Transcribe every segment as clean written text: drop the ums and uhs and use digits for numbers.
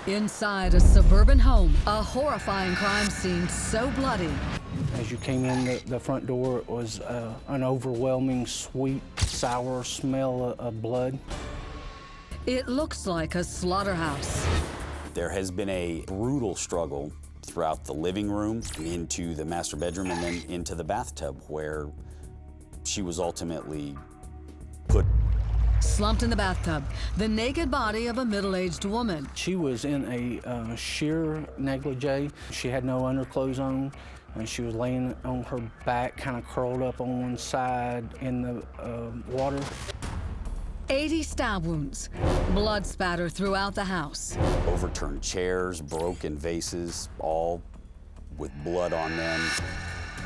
Inside a suburban home, a horrifying crime scene so bloody. As you came in the front door, it was an overwhelming, sweet, sour smell of blood. It looks like a slaughterhouse. There has been a brutal struggle throughout the living room, into the master bedroom, and then into the bathtub, where she was ultimately put. Slumped in the bathtub, the naked body of a middle-aged woman. She was in a sheer negligee. She had no underclothes on, and she was laying on her back, kind of curled up on one side in the water. 80 stab wounds, blood spatter throughout the house. Overturned chairs, broken vases, all with blood on them.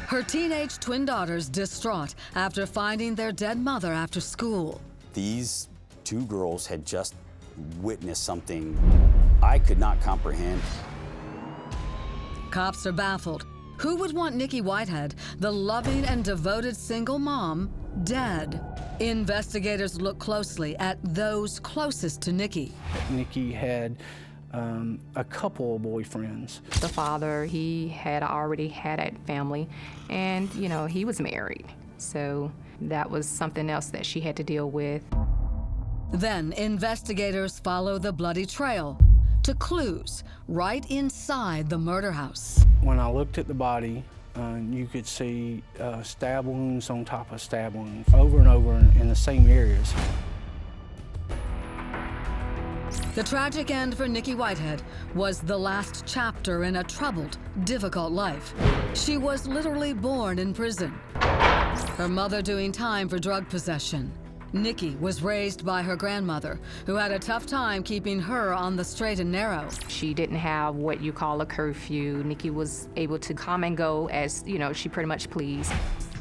Her teenage twin daughters distraught after finding their dead mother after school. These two girls had just witnessed something I could not comprehend. Cops are baffled. Who would want Nikki Whitehead, the loving and devoted single mom, dead? Investigators look closely at those closest to Nikki. Nikki had a couple of boyfriends. The father, he had already had a family, and, you know, he was married. So that was something else that she had to deal with. Then investigators follow the bloody trail to clues right inside the murder house. When I looked at the body, you could see stab wounds on top of stab wounds over and over in the same areas. The tragic end for Nikki Whitehead was the last chapter in a troubled, difficult life. She was literally born in prison, her mother doing time for drug possession. Nikki was raised by her grandmother, who had a tough time keeping her on the straight and narrow. She didn't have what you call a curfew. Nikki was able to come and go as, you know, she pretty much pleased.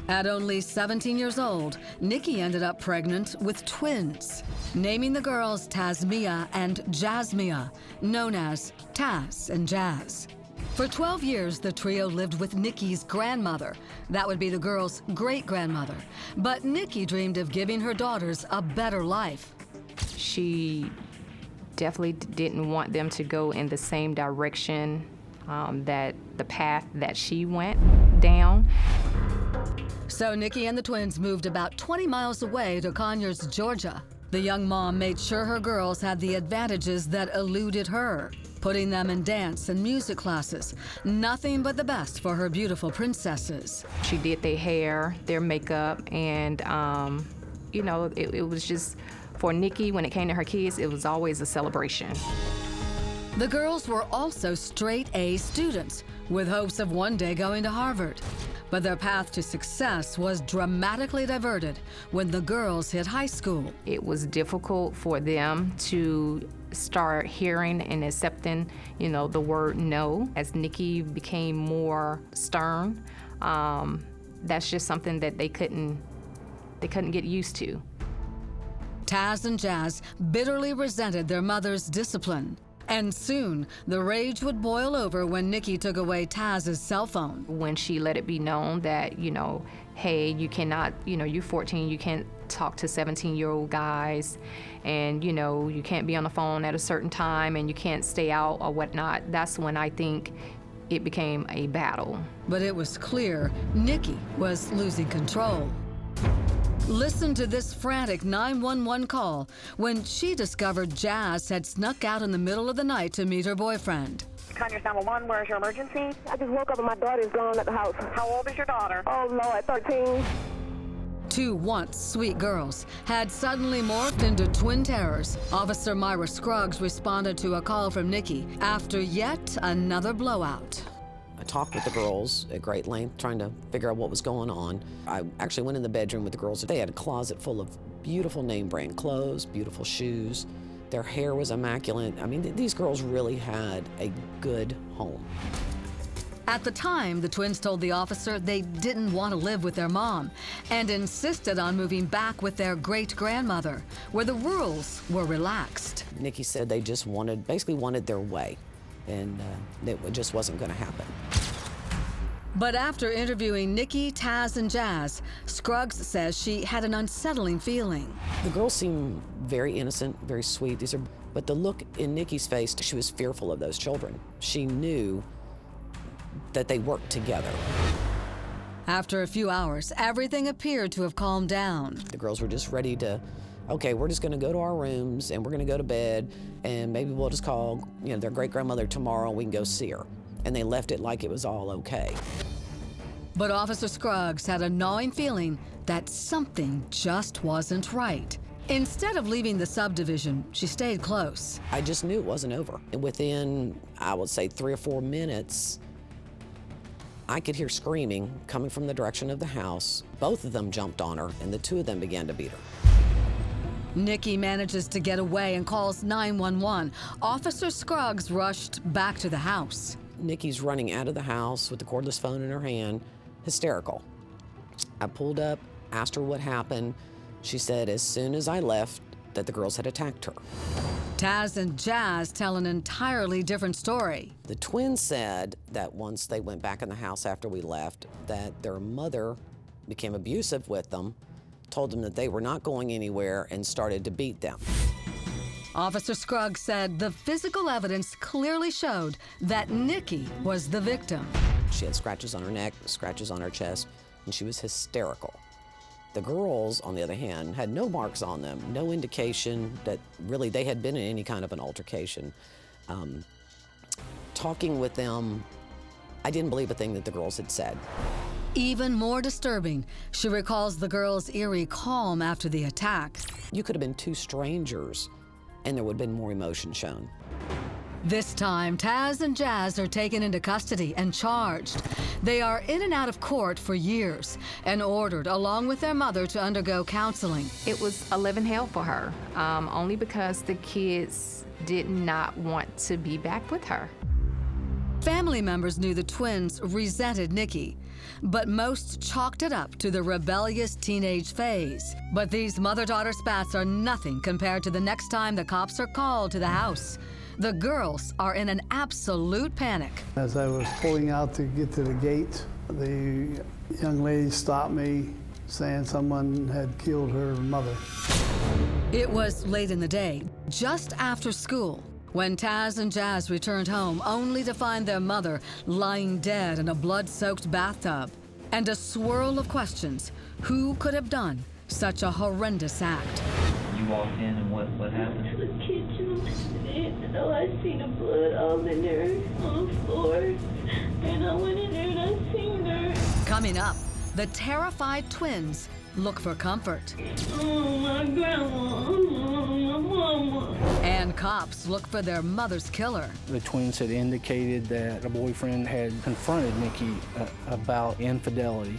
At only 17 years old, Nikki ended up pregnant with twins, naming the girls Tasmia and Jasmia, known as Taz and Jazz. For 12 years, the trio lived with Nikki's grandmother. That would be the girls' great-grandmother. But Nikki dreamed of giving her daughters a better life. She definitely didn't want them to go in the same direction, that the path that she went down. So Nikki and the twins moved about 20 miles away to Conyers, Georgia. The young mom made sure her girls had the advantages that eluded her, putting them in dance and music classes. Nothing but the best for her beautiful princesses. She did their hair, their makeup, and you know, it was just, for Nikki, when it came to her kids, it was always a celebration. The girls were also straight-A students, with hopes of one day going to Harvard. But their path to success was dramatically diverted when the girls hit high school. It was difficult for them to start hearing and accepting, you know, the word no. As Nikki became more stern, that's just something that they couldn't get used to. Taz and Jazz bitterly resented their mother's discipline. And soon, the rage would boil over when Nikki took away Taz's cell phone. When she let it be known that, you know, hey, you cannot, you know, you're 14, you can't talk to 17-year-old guys, and, you know, you can't be on the phone at a certain time, and you can't stay out or whatnot, that's when I think it became a battle. But it was clear Nikki was losing control. Listen to this frantic 911 call when she discovered Jazz had snuck out in the middle of the night to meet her boyfriend. Conyers 911, where's your emergency? I just woke up and my daughter's gone at the house. How old is your daughter? Oh, Lord, 13. Two once sweet girls had suddenly morphed into twin terrors. Officer Myra Scruggs responded to a call from Nikki after yet another blowout. I talked with the girls at great length, trying to figure out what was going on. I actually went in the bedroom with the girls. They had a closet full of beautiful name brand clothes, beautiful shoes. Their hair was immaculate. I mean, these girls really had a good home. At the time, the twins told the officer they didn't want to live with their mom and insisted on moving back with their great-grandmother, where the rules were relaxed. Nikki said they just basically wanted their way, and it just wasn't going to happen. But after interviewing Nikki, Taz, and Jazz, Scruggs says she had an unsettling feeling. The girls seem very innocent, very sweet. These are But the look in Nikki's face, she was fearful of those children. She knew that they worked together. After a few hours, everything appeared to have calmed down. The girls were just ready to, okay, we're just gonna go to our rooms and we're gonna go to bed, and maybe we'll just call, their great-grandmother tomorrow and we can go see her. And they left it like it was all okay. But Officer Scruggs had a gnawing feeling that something just wasn't right. Instead of leaving the subdivision, she stayed close. I just knew it wasn't over. And within, I would say, 3 or 4 minutes, I could hear screaming coming from the direction of the house. Both of them jumped on her, and the two of them began to beat her. Nikki manages to get away and calls 911. Officer Scruggs rushed back to the house. Nikki's running out of the house with the cordless phone in her hand, hysterical. I pulled up, asked her what happened. She said as soon as I left that the girls had attacked her. Taz and Jazz tell an entirely different story. The twins said that once they went back in the house after we left, that their mother became abusive with them, told them that they were not going anywhere, and started to beat them. Officer Scruggs said the physical evidence clearly showed that Nikki was the victim. She had scratches on her neck, scratches on her chest, and she was hysterical. The girls, on the other hand, had no marks on them, no indication that really they had been in any kind of an altercation. Talking with them, I didn't believe a thing that the girls had said. Even more disturbing, she recalls the girls' eerie calm after the attack. You could have been two strangers, and there would have been more emotion shown. This time, Taz and Jazz are taken into custody and charged. They are in and out of court for years and ordered, along with their mother, to undergo counseling. It was a living hell for her, only because the kids did not want to be back with her. Family members knew the twins resented Nikki, but most chalked it up to the rebellious teenage phase. But these mother-daughter spats are nothing compared to the next time the cops are called to the house. The girls are in an absolute panic. As I was pulling out to get to the gate, the young lady stopped me saying someone had killed her mother. It was late in the day, just after school, when Taz and Jazz returned home only to find their mother lying dead in a blood-soaked bathtub. And a swirl of questions. Who could have done such a horrendous act? You walked in and what happened? To the kitchen, and I seen the blood all in there on the floor. And I went in there and I seen her. Coming up, the terrified twins look for comfort. Oh, my grandma. Oh, my mama. And cops look for their mother's killer. The twins had indicated that a boyfriend had confronted Nikki about infidelity.